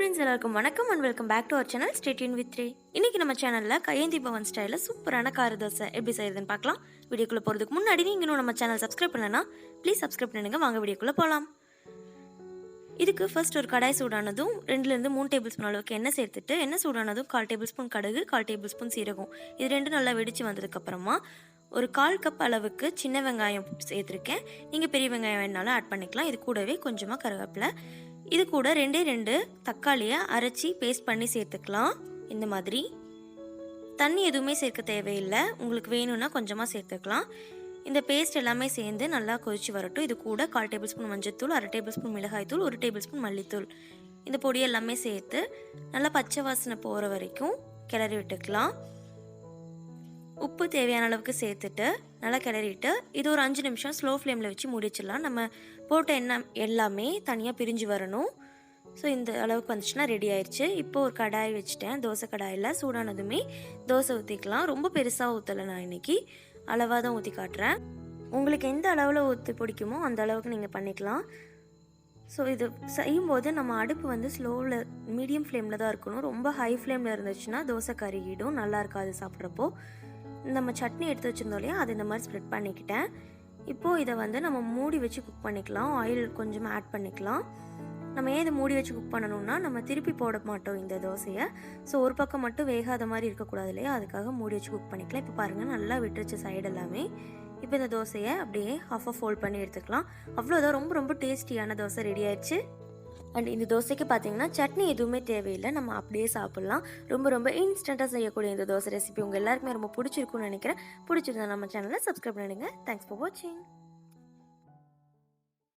friends, எல்லாருக்கும் வணக்கம் and welcome back to our channel. Stay tuned with 3. இன்னைக்கு நம்ம சேனல்ல கையேந்தி பவன் ஸ்டைல்ல சூப்பரான கார தோசை எப்படி செய்யறதுன்னு பார்க்கலாம். வீடியோக்குள்ள போறதுக்கு முன்னாடி நீங்க இன்னும் நம்ம சேனல் சப்ஸ்கிரைப் பண்ணலனா ப்ளீஸ் சப்ஸ்கிரைப் பண்ணுங்க. வாங்க வீடியோக்குள்ள போலாம். இதுக்கு ஃபர்ஸ்ட் ஒரு கடாய் சூடானதும் 2 ல இருந்து 3 டேபிள் ஸ்பூன் அளவுக்கு எண்ணெய் சேர்த்துட்டு எண்ணெய் சூடானதும் 1/4 டேபிள் ஸ்பூன் கடுகு 1/4 டேபிள் ஸ்பூன் சீரகம் இது ரெண்டும் நல்லா வெடிச்சு வந்ததுக்கு அப்புறமா ஒரு 1/4 கப் அளவுக்கு சின்ன வெங்காயம் சேர்த்திருக்கேன். நீங்க பெரிய வெங்காயம் வேணாலும் ஆட் பண்ணிக்கலாம். இது கூடவே கொஞ்சமா கருவேப்பிலை இது கூட 2 தக்காளியை அரைச்சி பேஸ்ட் பண்ணி சேர்த்துக்கலாம். இந்த மாதிரி தண்ணி எதுவுமே சேர்க்க தேவையில்லை. உங்களுக்கு வேணும்னா கொஞ்சமாக சேர்த்துக்கலாம். இந்த பேஸ்ட் எல்லாமே சேர்ந்து நல்லா கொதிச்சு வரட்டும். இது கூட 1/4 டேபிள் ஸ்பூன் மஞ்சள்தூள் 1/2 டேபிள் ஸ்பூன் மிளகாய்த்தூள் 1 டேபிள் ஸ்பூன் மல்லித்தூள் இந்த பொடி எல்லாமே சேர்த்து நல்லா பச்சை வாசனை போகிற வரைக்கும் கிளறி விட்டுக்கலாம். உப்பு தேவையான அளவுக்கு சேர்த்துட்டு நல்லா கிளறிட்டு இது ஒரு 5 நிமிஷம் ஸ்லோ ஃப்ளேமில் வச்சு முடிச்சிடலாம். நம்ம போட்ட எண்ணெய் எல்லாமே தனியாக பிரிஞ்சு வரணும். ஸோ இந்த அளவுக்கு வந்துச்சுன்னா ரெடி ஆயிடுச்சு. இப்போ ஒரு கடாய் வச்சுட்டேன். தோசை கடாயில் சூடானதுமே தோசை ஊற்றிக்கலாம். ரொம்ப பெருசாக ஊற்றலை, நான் இன்றைக்கி அளவாக தான் ஊற்றி காட்டுறேன். உங்களுக்கு எந்த அளவில் ஊற்றி பிடிக்குமோ அந்த அளவுக்கு நீங்கள் பண்ணிக்கலாம். ஸோ இது செய்யும்போது நம்ம அடுப்பு வந்து ஸ்லோவில் மீடியம் ஃப்ளேமில் தான் இருக்கணும். ரொம்ப ஹை ஃப்ளேமில் இருந்துச்சுன்னா தோசை கருகிடும், நல்லா இருக்காது சாப்பிட்றப்போ. நம்ம சட்னி எடுத்து வச்சுருந்தோம் இல்லையா, அது இந்த மாதிரி ஸ்ப்ரெட் பண்ணிக்கிட்டேன். இப்போது இதை வந்து நம்ம மூடி வச்சு குக் பண்ணிக்கலாம். ஆயில் கொஞ்சமாக ஆட் பண்ணிக்கலாம். நம்ம ஏன் இதை மூடி வச்சு குக் பண்ணணும்னா நம்ம திருப்பி போட மாட்டோம் இந்த தோசையை. ஸோ ஒரு பக்கம் மட்டும் வேகாத மாதிரி இருக்கக்கூடாது இல்லையா, அதுக்காக மூடி வச்சு குக் பண்ணிக்கலாம். இப்போ பாருங்கள் நல்லா விட்டுருச்சு சைடு எல்லாமே. இப்போ இந்த தோசையை அப்படியே ஹாஃபாக ஃபோல்ட் பண்ணி எடுத்துக்கலாம். அவ்வளோதான், ரொம்ப ரொம்ப டேஸ்டியான தோசை ரெடி ஆயிடுச்சு. அண்ட் இந்த தோசைக்கு பார்த்தீங்கன்னா சட்னி எதுவுமே தேவையில்லை, நம்ம அப்படியே சாப்பிட்லாம். ரொம்ப ரொம்ப இன்ஸ்டண்ட்டாக செய்யக்கூடிய இந்த தோசை ரெசிபி உங்கள் எல்லாருக்குமே ரொம்ப பிடிச்சிருக்குன்னு நினைக்கிறேன். பிடிச்சிருந்தா நம்ம சேனலை சப்ஸ்கிரைப் பண்ணிடுங்க. தேங்க்ஸ் ஃபார் வாட்சிங்.